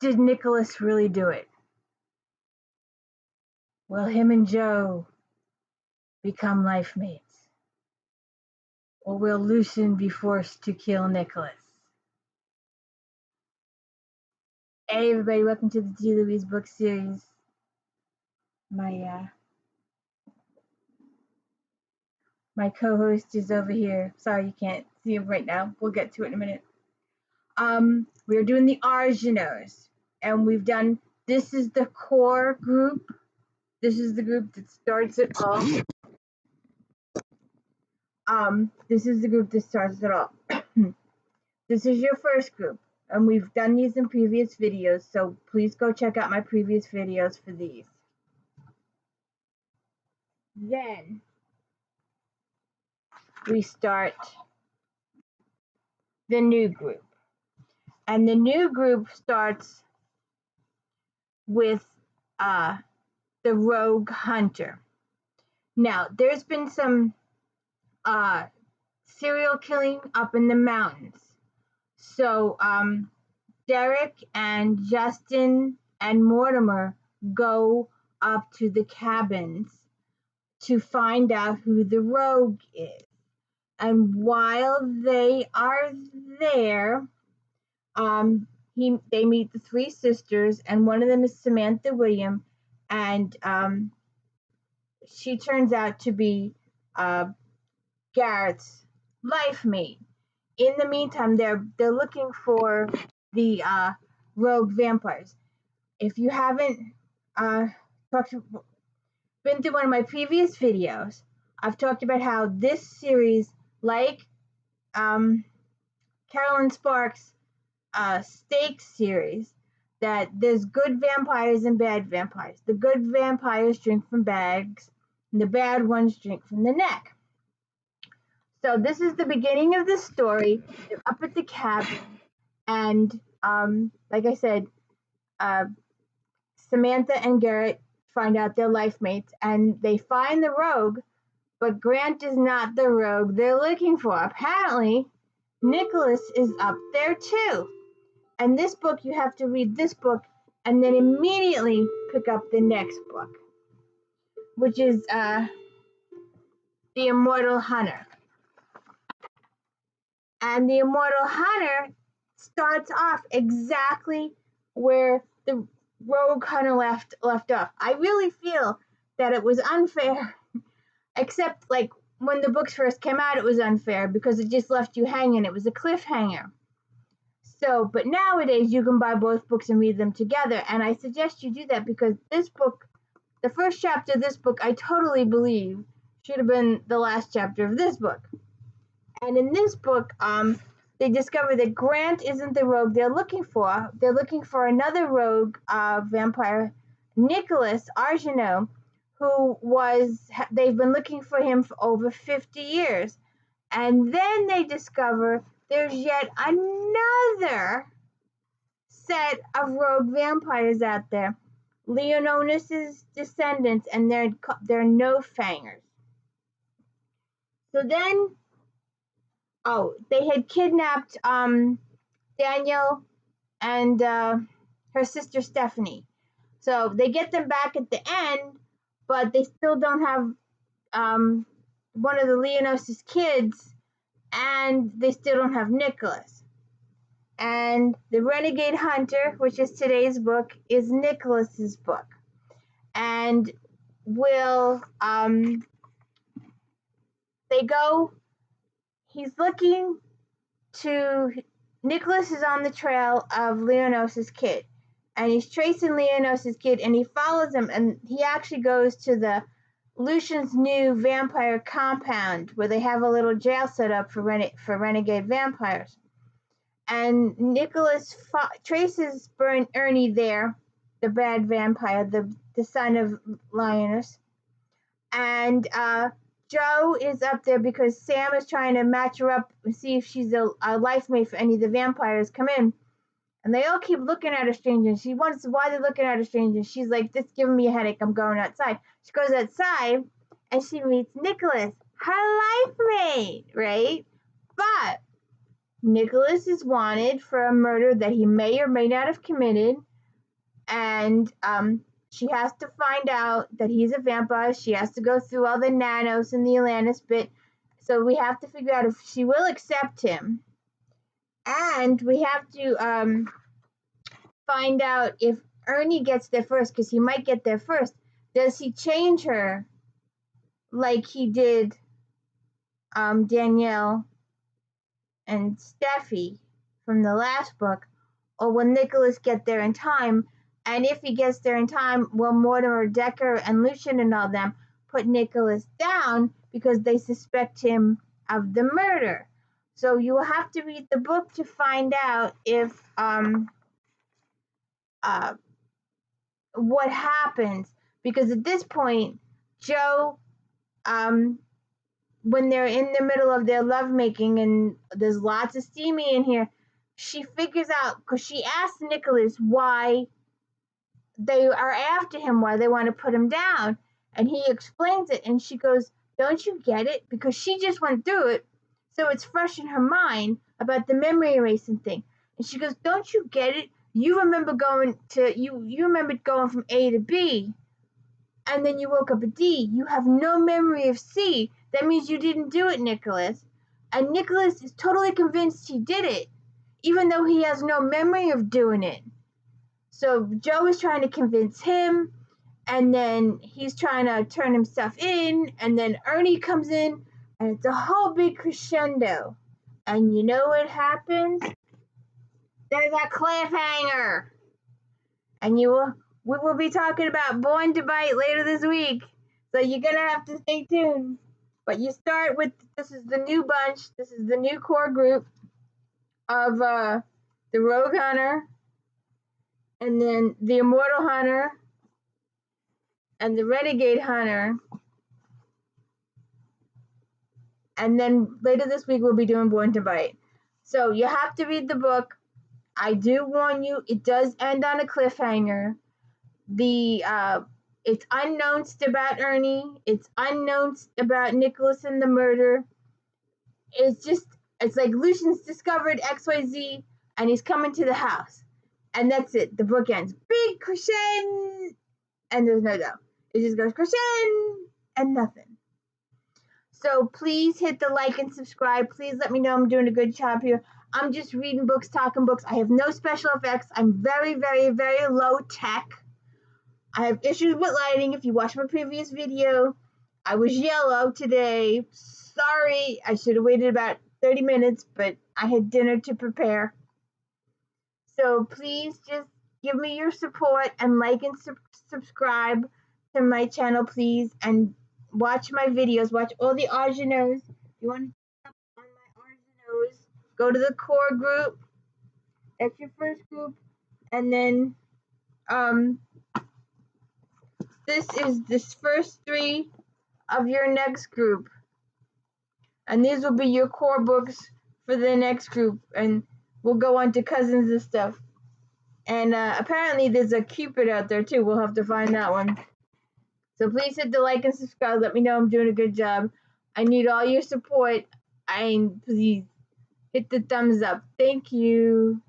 Did Nicholas really do it? Will him and Joe become life mates? Or will Lucian be forced to kill Nicholas? Hey everybody, welcome to the G. Louise book series. My co-host is over here. Sorry you can't see him right now. We'll get to it in a minute. We're doing the Argeneaus, and we've done, this is the core group. This is the group that starts it all. This is the group that starts it all. This is your first group, and we've done these in previous videos, so please go check out my previous videos for these. Then we start the new group, and the new group starts with the Rogue Hunter. Now, there's been some serial killing up in the mountains. So Derek and Justin and Mortimer go up to the cabins to find out who the rogue is. And while they are there, they meet the three sisters, and one of them is Samantha William, and she turns out to be Garrett's life mate. In the meantime, they're looking for the rogue vampires. If you haven't been through one of my previous videos, I've talked about how this series, like Carolyn Sparks' Stakes series, that there's good vampires and bad vampires. The good vampires drink from bags, and the bad ones drink from the neck. So this is the beginning of the story. They're up at the cabin, and like I said, Samantha and Garrett find out they're life mates, and they find the rogue, but Grant is not the rogue they're looking for. Apparently, Nicholas is up there too. And this book, you have to read this book and then immediately pick up the next book, which is The Immortal Hunter. And The Immortal Hunter starts off exactly where the Rogue Hunter left off. I really feel that it was unfair, except like when the books first came out, it was unfair because it just left you hanging. It was a cliffhanger. So, but nowadays you can buy both books and read them together, and I suggest you do that because this book, the first chapter of this book, I totally believe should have been the last chapter of this book. And in this book, they discover that Grant isn't the rogue they're looking for. They're looking for another rogue vampire, Nicholas Argeneau, they've been looking for him for over 50 years. And then they discover there's yet another set of rogue vampires out there, Leononis's descendants, and they're no-fangers. So then, they had kidnapped Daniel and her sister Stephanie. So they get them back at the end, but they still don't have one of the Leonosis kids, and they still don't have Nicholas. And the Renegade Hunter, which is today's book, is Nicholas's book. And Nicholas is on the trail of Leonos's kid, and he's tracing Leonos's kid, and he follows him, and he actually goes to the Lucian's new vampire compound where they have a little jail set up for renegade vampires. And Nicholas traces Ernie there, the bad vampire, the son of Lioness. And Joe is up there because Sam is trying to match her up and see if she's a life mate for any of the vampires come in. And they all keep looking at her strange, and she wonders why they're looking at her strange, and she's like, "This is giving me a headache, I'm going outside." She goes outside, and she meets Nicholas, her life mate, right? But Nicholas is wanted for a murder that he may or may not have committed, and she has to find out that he's a vampire. She has to go through all the nanos and the Atlantis bit, so we have to figure out if she will accept him, and we have to find out if Ernie gets there first, because he might get there first. Does he change her like he did Danielle and Steffi from the last book, or will Nicholas get there in time? And if he gets there in time, will Mortimer, Decker, and Lucian and all them put Nicholas down because they suspect him of the murder? So you will have to read the book to find out if what happens. Because at this point, Jo, when they're in the middle of their lovemaking and there's lots of steamy in here, she figures out, because she asks Nicholas why they are after him, why they want to put him down, and he explains it, and she goes, don't you get it? Because she just went through it, so it's fresh in her mind about the memory erasing thing. And she goes, don't you get it? You remember going from A to B, and then you woke up at D. You have no memory of C. That means you didn't do it, Nicholas. And Nicholas is totally convinced he did it, even though he has no memory of doing it. So Jo is trying to convince him, and then he's trying to turn himself in, and then Ernie comes in, and it's a whole big crescendo. And you know what happens? There's a cliffhanger. And we will be talking about Born to Bite later this week, so you're gonna have to stay tuned. But you start with, this is the new bunch, this is the new core group of the Rogue Hunter, and then the Immortal Hunter, and the Renegade Hunter, and then later this week we'll be doing Born to Bite. So you have to read the book. I do warn you, it does end on a cliffhanger. It's unknowns about Ernie. It's unknowns about Nicholas and the murder. It's like Lucian's discovered XYZ and he's coming to the house. And that's it. The book ends. Big crescendo. And there's no doubt. It just goes crescendo and nothing. So please hit the like and subscribe. Please let me know I'm doing a good job here. I'm just reading books, talking books. I have no special effects. I'm very, very, very low tech. I have issues with lighting. If you watched my previous video, I was yellow today. Sorry, I should have waited about 30 minutes, but I had dinner to prepare. So please just give me your support and like and subscribe to my channel, please. And watch my videos. Watch all the Argeneaus. If you want to check up on my Argeneaus, go to the core group. That's your first group. And then this is the first 3 of your next group. And these will be your core books for the next group. And we'll go on to cousins and stuff. And apparently there's a Cupid out there too. We'll have to find that one. So please hit the like and subscribe. Let me know I'm doing a good job. I need all your support. Please hit the thumbs up. Thank you.